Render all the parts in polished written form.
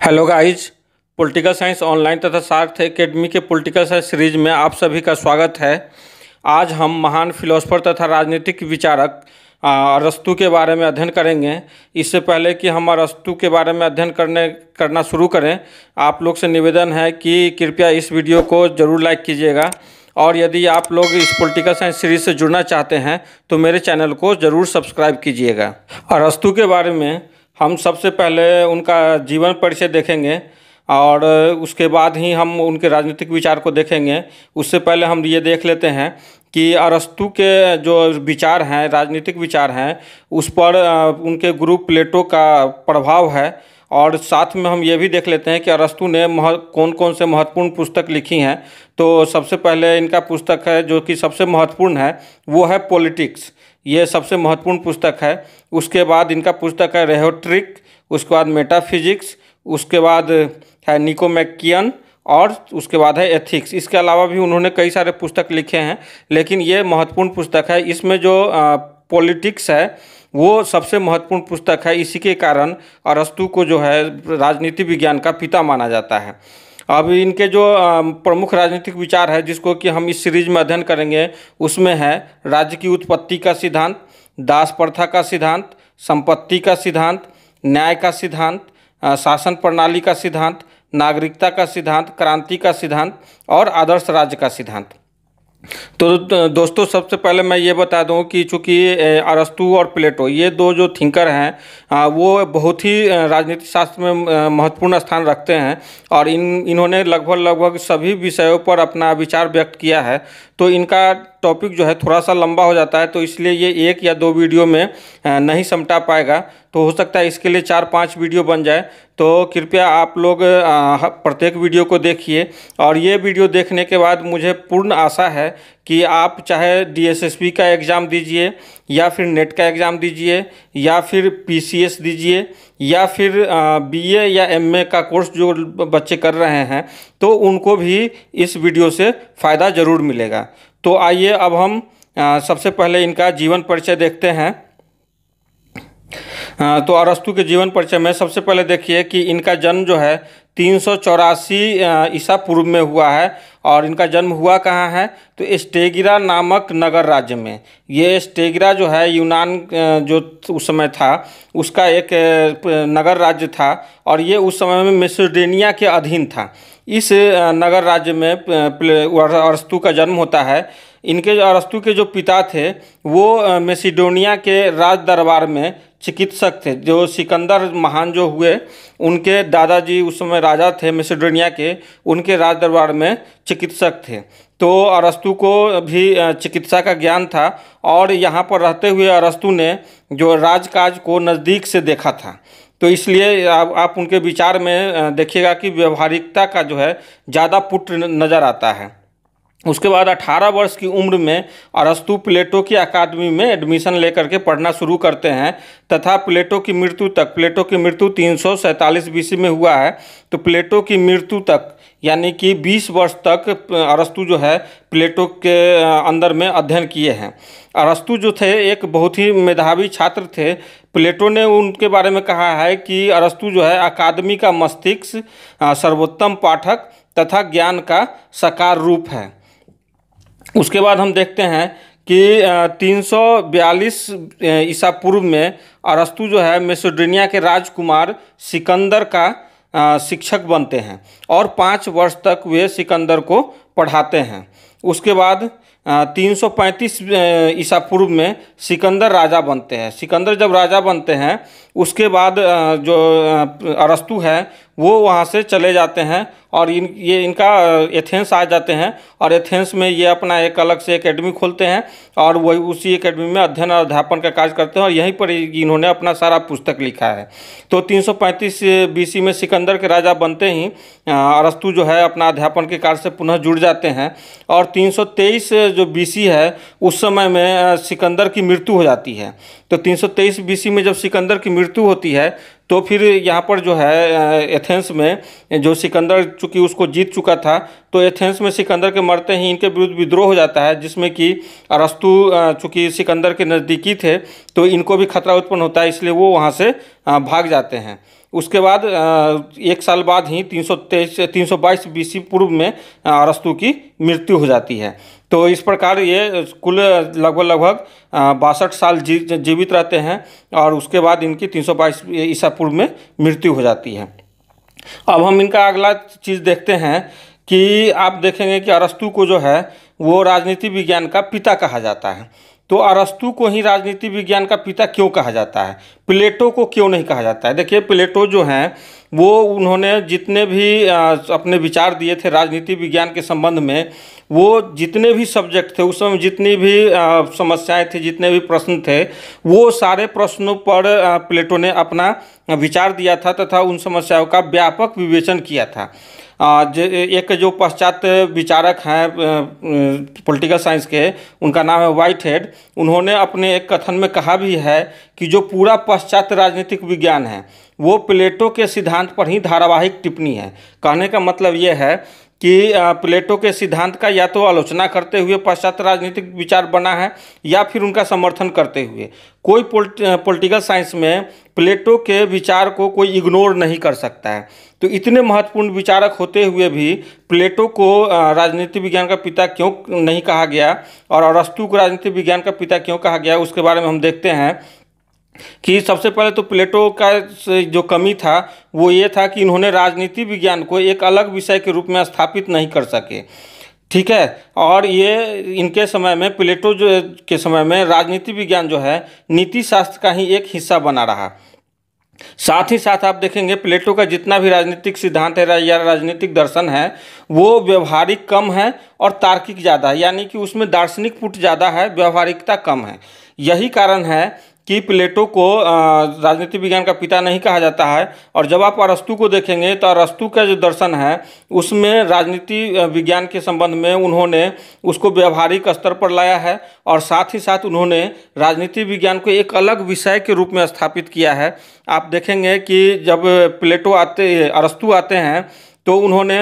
Hello guys. Political science online तथा सार्थ academy के पॉलिटिकल साइंस सीरीज में आप सभी का स्वागत है। आज हम महान फिलोसफर तथा राजनीतिक विचारक अरस्तू के बारे में अध्ययन करेंगे। इससे पहले कि हम अरस्तू के बारे में अध्ययन करना शुरू करें, आप लोग से निवेदन है कि कृपया इस वीडियो को ज़रूर लाइक कीजिएगा और यदि आप लोग इस पॉलिटिकल साइंस सीरीज से जुड़ना चाहते हैं तो मेरे चैनल को ज़रूर सब्सक्राइब कीजिएगा। अरस्तू के बारे में हम सबसे पहले उनका जीवन परिचय देखेंगे और उसके बाद ही हम उनके राजनीतिक विचार को देखेंगे। उससे पहले हम ये देख लेते हैं कि अरस्तू के जो विचार हैं, राजनीतिक विचार हैं, उस पर उनके गुरु प्लेटो का प्रभाव है। और साथ में हम ये भी देख लेते हैं कि अरस्तू ने कौन कौन से महत्वपूर्ण पुस्तक लिखी हैं। तो सबसे पहले इनका पुस्तक है जो कि सबसे महत्वपूर्ण है, वो है पॉलिटिक्स। ये सबसे महत्वपूर्ण पुस्तक है। उसके बाद इनका पुस्तक है रेहेटोरिक, उसके बाद मेटाफिजिक्स, उसके बाद है निकोमैकियन और उसके बाद है एथिक्स। इसके अलावा भी उन्होंने कई सारे पुस्तक लिखे हैं, लेकिन ये महत्वपूर्ण पुस्तक है। इसमें जो पॉलिटिक्स है वो सबसे महत्वपूर्ण पुस्तक है। इसी के कारण अरस्तू को जो है राजनीति विज्ञान का पिता माना जाता है। अब इनके जो प्रमुख राजनीतिक विचार है जिसको कि हम इस सीरीज में अध्ययन करेंगे, उसमें है राज्य की उत्पत्ति का सिद्धांत, दास प्रथा का सिद्धांत, संपत्ति का सिद्धांत, न्याय का सिद्धांत, शासन प्रणाली का सिद्धांत, नागरिकता का सिद्धांत, क्रांति का सिद्धांत और आदर्श राज्य का सिद्धांत। तो दोस्तों, सबसे पहले मैं ये बता दूं कि चूँकि अरस्तू और प्लेटो ये दो जो थिंकर हैं वो बहुत ही राजनीति शास्त्र में महत्वपूर्ण स्थान रखते हैं और इन्होंने लगभग सभी विषयों पर अपना विचार व्यक्त किया है। तो इनका टॉपिक जो है थोड़ा सा लंबा हो जाता है, तो इसलिए ये 1 या 2 वीडियो में नहीं समटा पाएगा। तो हो सकता है इसके लिए 4-5 वीडियो बन जाए। तो कृपया आप लोग प्रत्येक वीडियो को देखिए और ये वीडियो देखने के बाद मुझे पूर्ण आशा है कि आप चाहे डीएसएसबी का एग्ज़ाम दीजिए या फिर नेट का एग्ज़ाम दीजिए या फिर पीसीएस दीजिए या फिर बीए या एमए का कोर्स जो बच्चे कर रहे हैं, तो उनको भी इस वीडियो से फ़ायदा ज़रूर मिलेगा। तो आइए अब हम सबसे पहले इनका जीवन परिचय देखते हैं। तो अरस्तू के जीवन परिचय में सबसे पहले देखिए कि इनका जन्म जो है 384 ईसा पूर्व में हुआ है। और इनका जन्म हुआ कहाँ है, तो स्टेगिरा नामक नगर राज्य में। ये स्टेगिरा जो है यूनान जो उस समय था उसका एक नगर राज्य था और ये उस समय में मैसेडोनिया के अधीन था। इस नगर राज्य में अरस्तू का जन्म होता है। इनके अरस्तू के जो पिता थे वो मैसेडोनिया के राज दरबार में चिकित्सक थे। जो सिकंदर महान जो हुए, उनके दादाजी उस समय राजा थे मैसेडोनिया के, उनके राज दरबार में चिकित्सक थे। तो अरस्तू को भी चिकित्सा का ज्ञान था और यहाँ पर रहते हुए अरस्तू ने जो राजकाज को नज़दीक से देखा था। तो इसलिए आप उनके विचार में देखिएगा कि व्यवहारिकता का जो है ज़्यादा पुट नज़र आता है। उसके बाद 18 वर्ष की उम्र में अरस्तू प्लेटो की अकादमी में एडमिशन लेकर के पढ़ना शुरू करते हैं तथा प्लेटो की मृत्यु 347 बीसी में हुआ है। तो प्लेटो की मृत्यु तक यानी कि 20 वर्ष तक अरस्तू जो है प्लेटो के अंदर में अध्ययन किए हैं। अरस्तू जो थे एक बहुत ही मेधावी छात्र थे। प्लेटो ने उनके बारे में कहा है कि अरस्तू जो है अकादमी का मस्तिष्क, सर्वोत्तम पाठक तथा ज्ञान का साकार रूप है। उसके बाद हम देखते हैं कि 342 ईसा पूर्व में अरस्तू जो है मैसेडोनिया के राजकुमार सिकंदर का शिक्षक बनते हैं और 5 वर्ष तक वे सिकंदर को पढ़ाते हैं। उसके बाद 335 ईसा पूर्व में सिकंदर राजा बनते हैं। सिकंदर जब राजा बनते हैं उसके बाद जो अरस्तू है वो वहाँ से चले जाते हैं और इनका एथेंस आ जाते हैं और एथेंस में ये अपना एक अलग से एकेडमी खोलते हैं और वही उसी एकेडमी में अध्ययन और अध्यापन का कार्य करते हैं और यहीं पर इन्होंने अपना सारा पुस्तक लिखा है। तो 335 बीसी में सिकंदर के राजा बनते ही अरस्तू जो है अपना अध्यापन के कार्य से पुनः जुड़ जाते हैं और 323 जो बीसी है उस समय में सिकंदर की मृत्यु हो जाती है। तो 323 बीसी में जब सिकंदर की मृत्यु होती है तो फिर यहाँ पर जो है एथेंस में जो सिकंदर चूँकि उसको जीत चुका था, तो एथेंस में सिकंदर के मरते ही इनके विरुद्ध विद्रोह हो जाता है, जिसमें कि अरस्तू चूँकि सिकंदर के नज़दीकी थे तो इनको भी खतरा उत्पन्न होता है, इसलिए वो वहाँ से भाग जाते हैं। उसके बाद 1 साल बाद ही 322 BC पूर्व में अरस्तु की मृत्यु हो जाती है। तो इस प्रकार ये कुल लगभग 62 साल जीवित रहते हैं और उसके बाद इनकी 322 ईसा पूर्व में मृत्यु हो जाती है। अब हम इनका अगला चीज़ देखते हैं कि आप देखेंगे कि अरस्तु को जो है वो राजनीति विज्ञान का पिता कहा जाता है। तो अरस्तु को ही राजनीति विज्ञान का पिता क्यों कहा जाता है, प्लेटो को क्यों नहीं कहा जाता है? देखिए, प्लेटो जो हैं वो उन्होंने जितने भी अपने विचार दिए थे राजनीति विज्ञान के संबंध में, वो जितने भी सब्जेक्ट थे उस समय, जितनी भी समस्याएं थी, जितने भी प्रश्न थे, वो सारे प्रश्नों पर प्लेटो ने अपना विचार दिया था तथा उन समस्याओं का व्यापक विवेचन किया था। एक जो पश्चात विचारक हैं पॉलिटिकल साइंस के, उनका नाम है व्हाइटहेड। उन्होंने अपने एक कथन में कहा भी है कि जो पूरा पश्चात राजनीतिक विज्ञान है वो प्लेटो के सिद्धांत पर ही धारावाहिक टिप्पणी है। कहने का मतलब ये है कि प्लेटो के सिद्धांत का या तो आलोचना करते हुए पश्चात राजनीतिक विचार बना है या फिर उनका समर्थन करते हुए। कोई पॉलिटिकल साइंस में प्लेटो के विचार को कोई इग्नोर नहीं कर सकता है। तो इतने महत्वपूर्ण विचारक होते हुए भी प्लेटो को राजनीति विज्ञान का पिता क्यों नहीं कहा गया और अरस्तु को राजनीति विज्ञान का पिता क्यों कहा गया, उसके बारे में हम देखते हैं कि सबसे पहले तो प्लेटो का जो कमी था वो ये था कि इन्होंने राजनीति विज्ञान को एक अलग विषय के रूप में स्थापित नहीं कर सके। ठीक है, और ये इनके समय में, प्लेटो जो के समय में राजनीति विज्ञान जो है नीति शास्त्र का ही एक हिस्सा बना रहा। साथ ही साथ आप देखेंगे प्लेटो का जितना भी राजनीतिक सिद्धांत है या राजनीतिक दर्शन है वो व्यवहारिक कम है और तार्किक ज़्यादा है, यानी कि उसमें दार्शनिक पुट ज़्यादा है, व्यवहारिकता कम है। यही कारण है कि प्लेटो को राजनीति विज्ञान का पिता नहीं कहा जाता है। और जब आप अरस्तु को देखेंगे तो अरस्तु का जो दर्शन है उसमें राजनीति विज्ञान के संबंध में उन्होंने उसको व्यवहारिक स्तर पर लाया है और साथ ही साथ उन्होंने राजनीति विज्ञान को एक अलग विषय के रूप में स्थापित किया है। आप देखेंगे कि जब अरस्तु आते हैं तो उन्होंने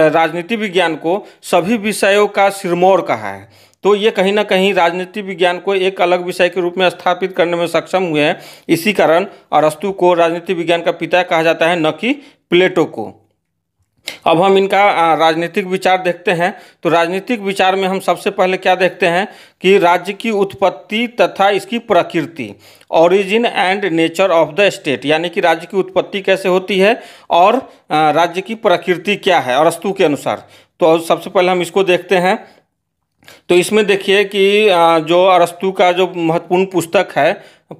राजनीति विज्ञान को सभी विषयों का सिरमौर कहा है। तो ये कहीं ना कहीं राजनीति विज्ञान को एक अलग विषय के रूप में स्थापित करने में सक्षम हुए हैं। इसी कारण अरस्तु को राजनीति विज्ञान का पिता कहा जाता है, न कि प्लेटो को। अब हम इनका राजनीतिक विचार देखते हैं। तो राजनीतिक विचार में हम सबसे पहले क्या देखते हैं कि राज्य की उत्पत्ति तथा इसकी प्रकृति, origin and nature of the state, यानी कि राज्य की उत्पत्ति कैसे होती है और राज्य की प्रकृति क्या है अरस्तु के अनुसार। तो सबसे पहले हम इसको देखते हैं। तो इसमें देखिए कि जो अरस्तु का जो महत्वपूर्ण पुस्तक है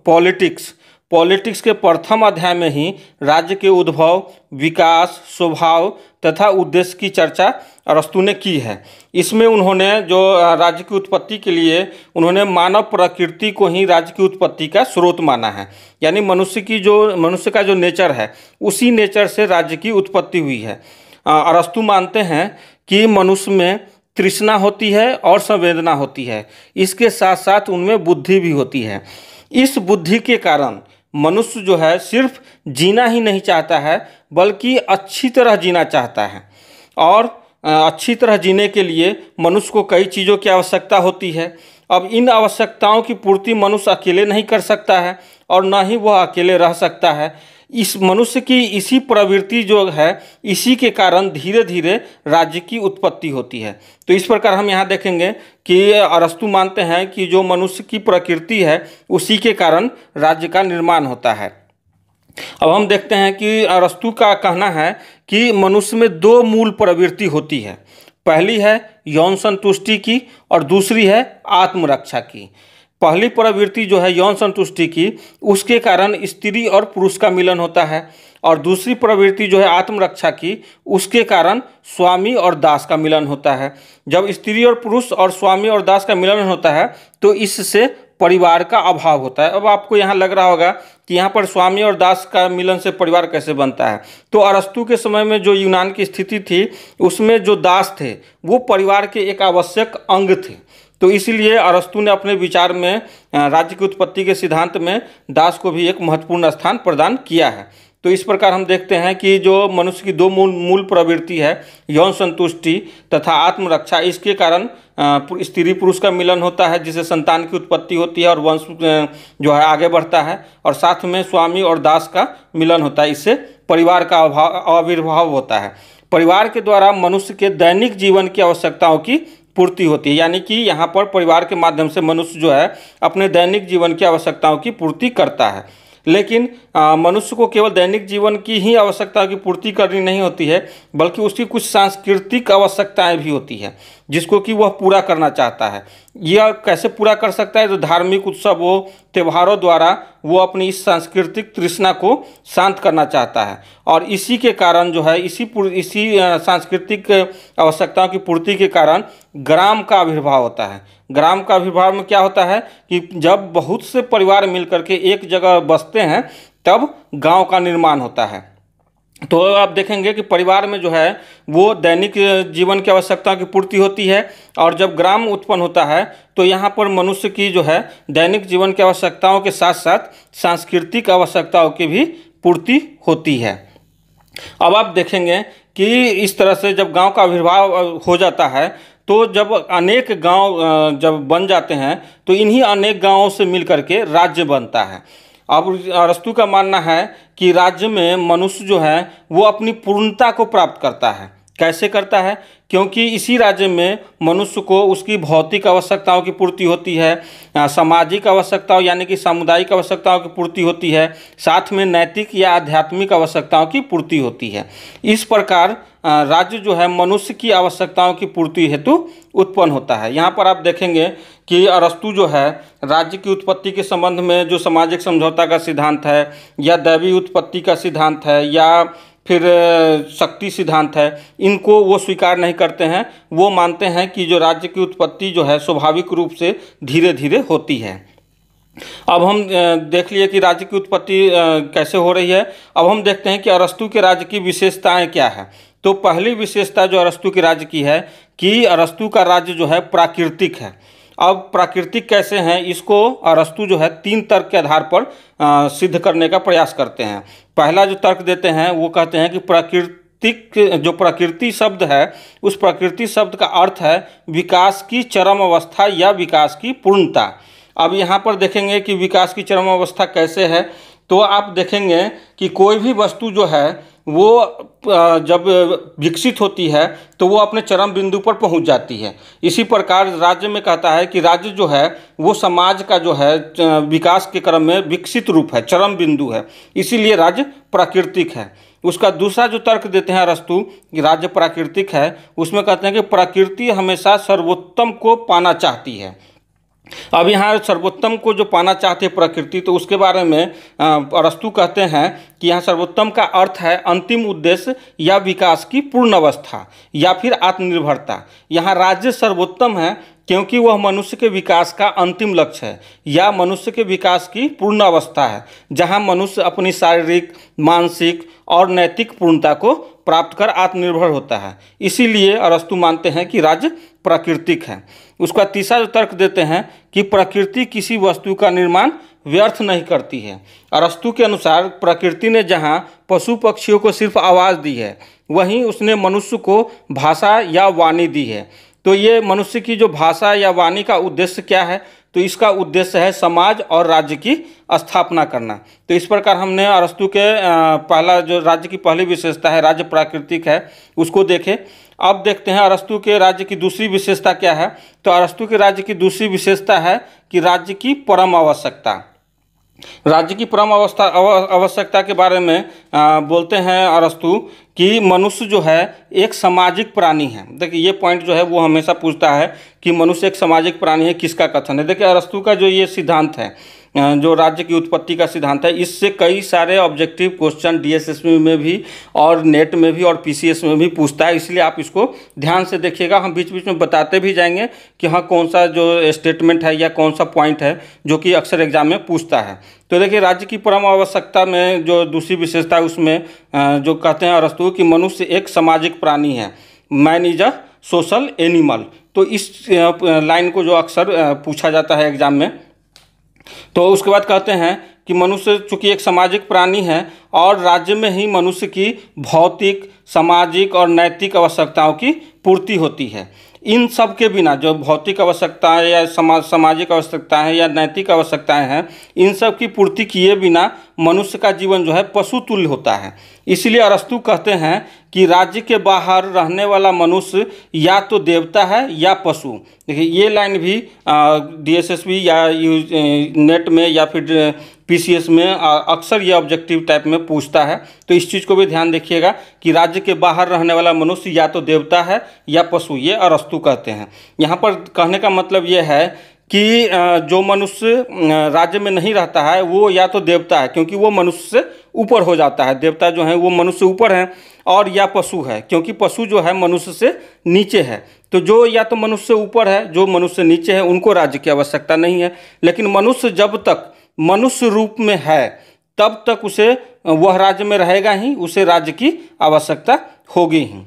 पॉलिटिक्स के प्रथम अध्याय में ही राज्य के उद्भव, विकास, स्वभाव तथा उद्देश्य की चर्चा अरस्तु ने की है। इसमें उन्होंने जो राज्य की उत्पत्ति के लिए उन्होंने मानव प्रकृति को ही राज्य की उत्पत्ति का स्रोत माना है, यानी मनुष्य का जो नेचर है उसी नेचर से राज्य की उत्पत्ति हुई है। अरस्तु मानते हैं कि मनुष्य में तृष्णा होती है और संवेदना होती है, इसके साथ साथ उनमें बुद्धि भी होती है। इस बुद्धि के कारण मनुष्य जो है सिर्फ जीना ही नहीं चाहता है बल्कि अच्छी तरह जीना चाहता है। और अच्छी तरह जीने के लिए मनुष्य को कई चीज़ों की आवश्यकता होती है। अब इन आवश्यकताओं की पूर्ति मनुष्य अकेले नहीं कर सकता है और न ही वह अकेले रह सकता है। इस मनुष्य की इसी प्रवृत्ति जो है इसी के कारण धीरे धीरे राज्य की उत्पत्ति होती है। तो इस प्रकार हम यहाँ देखेंगे कि अरस्तु मानते हैं कि जो मनुष्य की प्रकृति है उसी के कारण राज्य का निर्माण होता है। अब हम देखते हैं कि अरस्तु का कहना है कि मनुष्य में दो मूल प्रवृत्ति होती है। पहली है यौन संतुष्टि की और दूसरी है आत्मरक्षा की। पहली प्रवृत्ति जो है यौन संतुष्टि की, उसके कारण स्त्री और पुरुष का मिलन होता है, और दूसरी प्रवृत्ति जो है आत्मरक्षा की, उसके कारण स्वामी और दास का मिलन होता है। जब स्त्री और पुरुष और स्वामी और दास का मिलन होता है तो इससे परिवार का अभाव होता है। अब आपको यहाँ लग रहा होगा कि यहाँ पर स्वामी और दास का मिलन से परिवार कैसे बनता है। तो अरस्तु के समय में जो यूनान की स्थिति थी उसमें जो दास थे वो परिवार के एक आवश्यक अंग थे। तो इसीलिए अरस्तु ने अपने विचार में राज्य की उत्पत्ति के सिद्धांत में दास को भी एक महत्वपूर्ण स्थान प्रदान किया है। तो इस प्रकार हम देखते हैं कि जो मनुष्य की दो मूल प्रवृत्ति है यौन संतुष्टि तथा आत्मरक्षा, इसके कारण स्त्री पुरुष का मिलन होता है जिससे संतान की उत्पत्ति होती है और वंश जो है आगे बढ़ता है, और साथ में स्वामी और दास का मिलन होता है, इससे परिवार का आविर्भाव होता है। परिवार के द्वारा मनुष्य के दैनिक जीवन की आवश्यकताओं की पूर्ति होती है, यानी कि यहाँ पर परिवार के माध्यम से मनुष्य जो है अपने दैनिक जीवन की आवश्यकताओं की पूर्ति करता है। लेकिन मनुष्य को केवल दैनिक जीवन की ही आवश्यकता की पूर्ति करनी नहीं होती है, बल्कि उसकी कुछ सांस्कृतिक आवश्यकताएं भी होती है जिसको कि वह पूरा करना चाहता है। यह कैसे पूरा कर सकता है? तो धार्मिक उत्सवों, त्योहारों द्वारा वो अपनी इस सांस्कृतिक तृष्णा को शांत करना चाहता है। और इसी के कारण जो है इसी सांस्कृतिक आवश्यकताओं की पूर्ति के कारण ग्राम का आविर्भाव होता है। ग्राम का आविर्भाव में क्या होता है कि जब बहुत से परिवार मिलकर के एक जगह बसते हैं तब गांव का निर्माण होता है। तो आप देखेंगे कि परिवार में जो है वो दैनिक जीवन की आवश्यकताओं की पूर्ति होती है, और जब ग्राम उत्पन्न होता है तो यहाँ पर मनुष्य की जो है दैनिक जीवन की आवश्यकताओं के साथ साथ सांस्कृतिक आवश्यकताओं की भी पूर्ति होती है। अब आप देखेंगे कि इस तरह से जब गांव का आविर्भाव हो जाता है तो जब अनेक गांव जब बन जाते हैं तो इन्हीं अनेक गांवों से मिलकर के राज्य बनता है। अब अरस्तु का मानना है कि राज्य में मनुष्य जो है वो अपनी पूर्णता को प्राप्त करता है। कैसे करता है? क्योंकि इसी राज्य में मनुष्य को उसकी भौतिक आवश्यकताओं की पूर्ति होती है, सामाजिक आवश्यकताओं यानी कि सामुदायिक आवश्यकताओं की पूर्ति होती है, साथ में नैतिक या आध्यात्मिक आवश्यकताओं की पूर्ति होती है। इस प्रकार राज्य जो है मनुष्य की आवश्यकताओं की पूर्ति हेतु उत्पन्न होता है। यहाँ पर आप देखेंगे कि अरस्तु जो है राज्य की उत्पत्ति के संबंध में जो सामाजिक समझौता का सिद्धांत है, या दैवी उत्पत्ति का सिद्धांत है, या फिर शक्ति सिद्धांत है, इनको वो स्वीकार नहीं करते हैं। वो मानते हैं कि जो राज्य की उत्पत्ति जो है स्वाभाविक रूप से धीरे धीरे होती है। अब हम देख लिए कि राज्य की उत्पत्ति कैसे हो रही है। अब हम देखते हैं कि अरस्तु के राज्य की विशेषताएं क्या है। तो पहली विशेषता जो अरस्तु के राज्य की है कि अरस्तु का राज्य जो है प्राकृतिक है। अब प्राकृतिक कैसे हैं, इसको अरस्तु जो है 3 तर्क के आधार पर सिद्ध करने का प्रयास करते हैं। पहला जो तर्क देते हैं वो कहते हैं कि जो प्रकृति शब्द है उस प्रकृति शब्द का अर्थ है विकास की चरम अवस्था या विकास की पूर्णता। अब यहाँ पर देखेंगे कि विकास की चरम अवस्था कैसे है। तो आप देखेंगे कि कोई भी वस्तु जो है वो जब विकसित होती है तो वो अपने चरम बिंदु पर पहुंच जाती है। इसी प्रकार राज्य में कहता है कि राज्य जो है वो समाज का जो है विकास के क्रम में विकसित रूप है, चरम बिंदु है, इसीलिए राज्य प्राकृतिक है। उसका दूसरा जो तर्क देते हैं अरस्तु कि राज्य प्राकृतिक है, उसमें कहते हैं कि प्रकृति हमेशा सर्वोत्तम को पाना चाहती है। अब यहाँ सर्वोत्तम को जो पाना चाहते हैं प्रकृति, तो उसके बारे में अरस्तु कहते हैं कि यहाँ सर्वोत्तम का अर्थ है अंतिम उद्देश्य या विकास की पूर्ण अवस्था या फिर आत्मनिर्भरता। यहाँ राज्य सर्वोत्तम है क्योंकि वह मनुष्य के विकास का अंतिम लक्ष्य है या मनुष्य के विकास की पूर्ण अवस्था है, जहाँ मनुष्य अपनी शारीरिक, मानसिक और नैतिक पूर्णता को प्राप्त कर आत्मनिर्भर होता है। इसीलिए अरस्तु मानते हैं कि राज्य प्राकृतिक है। उसका तीसरा जो तर्क देते हैं कि प्रकृति किसी वस्तु का निर्माण व्यर्थ नहीं करती है। अरस्तु के अनुसार प्रकृति ने जहाँ पशु पक्षियों को सिर्फ आवाज़ दी है, वहीं उसने मनुष्य को भाषा या वाणी दी है। तो ये मनुष्य की जो भाषा या वाणी का उद्देश्य क्या है? तो इसका उद्देश्य है समाज और राज्य की स्थापना करना। तो इस प्रकार हमने अरस्तु के पहला जो राज्य की पहली विशेषता है राज्य प्राकृतिक है उसको देखें। अब देखते हैं अरस्तु के राज्य की दूसरी विशेषता क्या है। तो अरस्तु के राज्य की दूसरी विशेषता है कि राज्य की परम आवश्यकता। राज्य की परम आवश्यकता के बारे में बोलते हैं अरस्तु कि मनुष्य जो है एक सामाजिक प्राणी है। देखिए ये पॉइंट जो है वो हमेशा पूछता है कि मनुष्य एक सामाजिक प्राणी है, किसका कथन है। देखिए अरस्तु का जो ये सिद्धांत है, जो राज्य की उत्पत्ति का सिद्धांत है, इससे कई सारे ऑब्जेक्टिव क्वेश्चन डीएसएसबी में भी और नेट में भी और पीसीएस में भी पूछता है, इसलिए आप इसको ध्यान से देखिएगा। हम बीच बीच में बताते भी जाएंगे कि हाँ कौन सा जो स्टेटमेंट है या कौन सा पॉइंट है जो कि अक्सर एग्जाम में पूछता है। तो देखिए राज्य की परम आवश्यकता में जो दूसरी विशेषता है उसमें जो कहते हैं अरस्तु कि मनुष्य एक सामाजिक प्राणी है, man is a social animal. तो इस लाइन को जो अक्सर पूछा जाता है एग्जाम में। तो उसके बाद कहते हैं कि मनुष्य चूँकि एक सामाजिक प्राणी है और राज्य में ही मनुष्य की भौतिक, सामाजिक और नैतिक आवश्यकताओं की पूर्ति होती है। इन सब के बिना जो भौतिक आवश्यकताएं या सामाजिक आवश्यकताएं या नैतिक आवश्यकताएं हैं, इन सब की पूर्ति किए बिना मनुष्य का जीवन जो है पशु तुल्य होता है। इसलिए अरस्तु कहते हैं कि राज्य के बाहर रहने वाला मनुष्य या तो देवता है या पशु। देखिए ये लाइन भी DSSB या नेट में या फिर PCS में अक्सर ये ऑब्जेक्टिव टाइप में पूछता है, तो इस चीज़ को भी ध्यान देखिएगा कि राज्य के बाहर रहने वाला मनुष्य या तो देवता है या पशु, ये अरस्तु कहते हैं। यहाँ पर कहने का मतलब ये है कि जो मनुष्य राज्य में नहीं रहता है वो या तो देवता है, क्योंकि वो मनुष्य से ऊपर हो जाता है, देवता जो है वो मनुष्य से ऊपर है, और या पशु है, क्योंकि पशु जो है मनुष्य से नीचे है। तो जो या तो मनुष्य से ऊपर है, जो मनुष्य से नीचे है, उनको राज्य की आवश्यकता नहीं है। लेकिन मनुष्य जब तक मनुष्य रूप में है तब तक उसे वह राज्य में रहेगा ही, उसे राज्य की आवश्यकता होगी ही।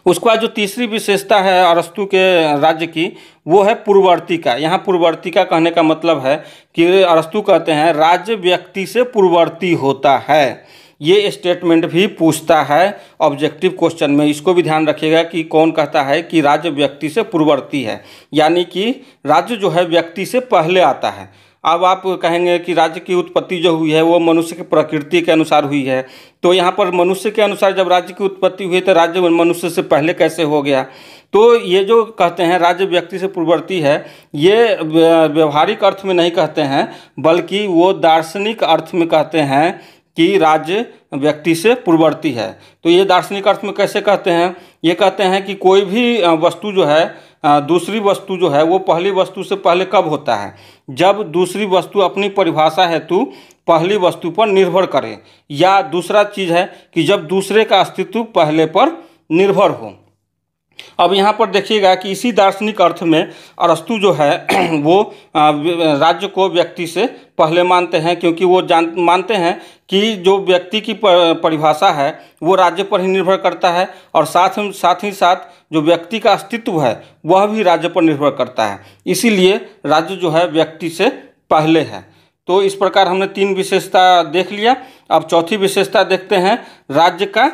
उसके बाद जो तीसरी विशेषता है अरस्तु के राज्य की, वो है पूर्ववर्ती। यहाँ पूर्ववर्ती कहने का मतलब है कि अरस्तु कहते हैं राज्य व्यक्ति से पूर्ववर्ती होता है। ये स्टेटमेंट भी पूछता है ऑब्जेक्टिव क्वेश्चन में, इसको भी ध्यान रखिएगा कि कौन कहता है कि राज्य व्यक्ति से पूर्ववर्ती है, यानी कि राज्य जो है व्यक्ति से पहले आता है। अब आप कहेंगे कि राज्य की उत्पत्ति जो हुई है वो मनुष्य की प्रकृति के अनुसार हुई है, तो यहाँ पर मनुष्य के अनुसार जब राज्य की उत्पत्ति हुई तो राज्य मनुष्य से पहले कैसे हो गया? तो ये जो कहते हैं राज्य व्यक्ति से पूर्ववर्ती है, ये व्यवहारिक अर्थ में नहीं कहते हैं, बल्कि वो दार्शनिक अर्थ में कहते हैं कि राज्य व्यक्ति से पूर्ववर्ती है। तो ये दार्शनिक अर्थ में कैसे कहते हैं? ये कहते हैं कि कोई भी वस्तु जो है दूसरी वस्तु जो है वो पहली वस्तु से पहले कब होता है? जब दूसरी वस्तु अपनी परिभाषा हेतु पहली वस्तु पर निर्भर करे, या दूसरा चीज़ है कि जब दूसरे का अस्तित्व पहले पर निर्भर हो। अब यहाँ पर देखिएगा कि इसी दार्शनिक अर्थ में अरस्तु जो है वो राज्य को व्यक्ति से पहले मानते हैं, क्योंकि वो मानते हैं कि जो व्यक्ति की परिभाषा है वो राज्य पर ही निर्भर करता है, और साथ ही साथ जो व्यक्ति का अस्तित्व है वह भी राज्य पर निर्भर करता है। इसीलिए राज्य जो है व्यक्ति से पहले है। तो इस प्रकार हमने 3 विशेषता देख लिया। अब चौथी विशेषता देखते हैं, राज्य का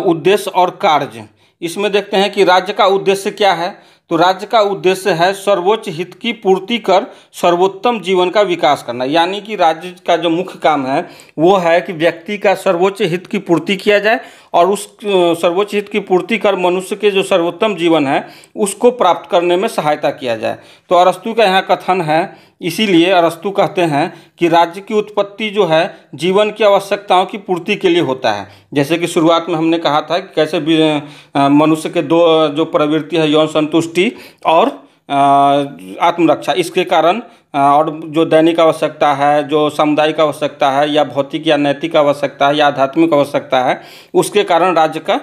उद्देश्य और कार्य। इसमें देखते हैं कि राज्य का उद्देश्य क्या है। तो राज्य का उद्देश्य है सर्वोच्च हित की पूर्ति कर सर्वोत्तम जीवन का विकास करना, यानी कि राज्य का जो मुख्य काम है वो है कि व्यक्ति का सर्वोच्च हित की पूर्ति किया जाए, और उस सर्वोच्च हित की पूर्ति कर मनुष्य के जो सर्वोत्तम जीवन है उसको प्राप्त करने में सहायता किया जाए। तो अरस्तु का यहाँ कथन है, इसीलिए अरस्तु कहते हैं कि राज्य की उत्पत्ति जो है जीवन की आवश्यकताओं की पूर्ति के लिए होता है। जैसे कि शुरुआत में हमने कहा था कि कैसे मनुष्य के 2 जो प्रवृत्ति है, यौन संतुष्टि और आत्मरक्षा, इसके कारण और जो दैनिक आवश्यकता है, जो सामुदायिक आवश्यकता है, या भौतिक या नैतिक आवश्यकता है, या आध्यात्मिक आवश्यकता है, उसके कारण राज्य का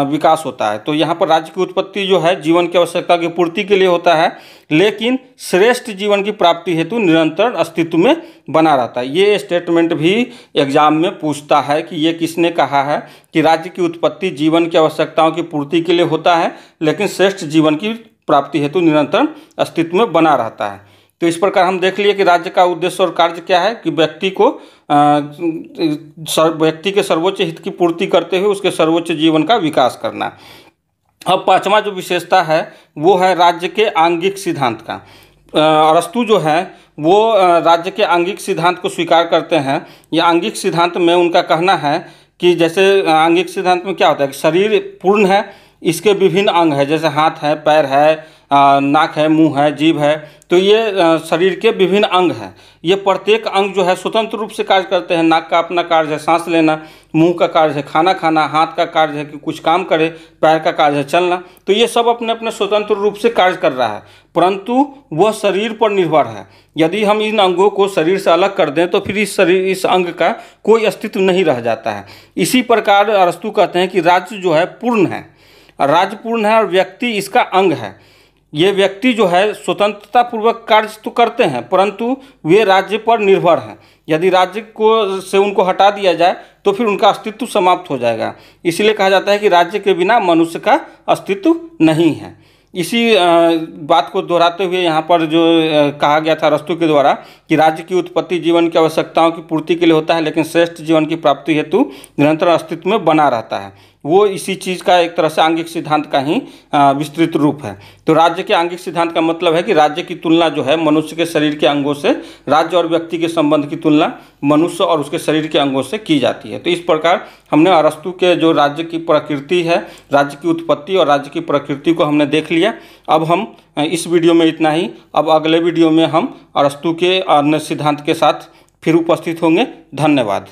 विकास होता है। तो यहाँ पर राज्य की उत्पत्ति जो है जीवन की आवश्यकता की पूर्ति के लिए होता है, लेकिन श्रेष्ठ जीवन की प्राप्ति हेतु निरंतर अस्तित्व में बना रहता है। ये स्टेटमेंट भी एग्जाम में पूछता है कि ये किसने कहा है कि राज्य की उत्पत्ति जीवन की आवश्यकताओं की पूर्ति के लिए होता है, लेकिन श्रेष्ठ जीवन की प्राप्ति हेतु निरंतर अस्तित्व में बना रहता है। तो इस प्रकार हम देख लिए कि राज्य का उद्देश्य और कार्य क्या है, कि व्यक्ति के सर्वोच्च हित की पूर्ति करते हुए उसके सर्वोच्च जीवन का विकास करना। अब 5वां जो विशेषता है वो है राज्य के आंगिक सिद्धांत का। अरस्तु जो है वो राज्य के आंगिक सिद्धांत को स्वीकार करते हैं। यह आंगिक सिद्धांत में उनका कहना है कि जैसे आंगिक सिद्धांत में क्या होता है कि शरीर पूर्ण है, इसके विभिन्न अंग है, जैसे हाथ है, पैर है, नाक है, मुंह है, जीभ है, तो ये शरीर के विभिन्न अंग हैं। ये प्रत्येक अंग जो है स्वतंत्र रूप से कार्य करते हैं। नाक का अपना कार्य है सांस लेना, मुंह का कार्य है खाना खाना, हाथ का कार्य है कि कुछ काम करे, पैर का कार्य है चलना। तो ये सब अपने अपने स्वतंत्र रूप से कार्य कर रहा है, परंतु वह शरीर पर निर्भर है। यदि हम इन अंगों को शरीर से अलग कर दें तो फिर इस अंग का कोई अस्तित्व नहीं रह जाता है। इसी प्रकार अरस्तु कहते हैं कि राज्य जो है पूर्ण है, राज्य पूर्ण है और व्यक्ति इसका अंग है। ये व्यक्ति जो है स्वतंत्रता पूर्वक कार्य तो करते हैं, परंतु वे राज्य पर निर्भर हैं। यदि राज्य को से उनको हटा दिया जाए तो फिर उनका अस्तित्व समाप्त हो जाएगा। इसलिए कहा जाता है कि राज्य के बिना मनुष्य का अस्तित्व नहीं है। इसी बात को दोहराते हुए यहाँ पर जो कहा गया था अरस्तु के द्वारा कि राज्य की उत्पत्ति जीवन की आवश्यकताओं की पूर्ति के लिए होता है, लेकिन श्रेष्ठ जीवन की प्राप्ति हेतु निरंतर अस्तित्व में बना रहता है। वो इसी चीज़ का एक तरह से आंगिक सिद्धांत का ही विस्तृत रूप है। तो राज्य के आंगिक सिद्धांत का मतलब है कि राज्य की तुलना जो है मनुष्य के शरीर के अंगों से, राज्य और व्यक्ति के संबंध की तुलना मनुष्य और उसके शरीर के अंगों से की जाती है। तो इस प्रकार हमने अरस्तु के जो राज्य की प्रकृति है, राज्य की उत्पत्ति और राज्य की प्रकृति को हमने देख लिया। अब हम इस वीडियो में इतना ही। अब अगले वीडियो में हम अरस्तु के अन्य सिद्धांत के साथ फिर उपस्थित होंगे। धन्यवाद।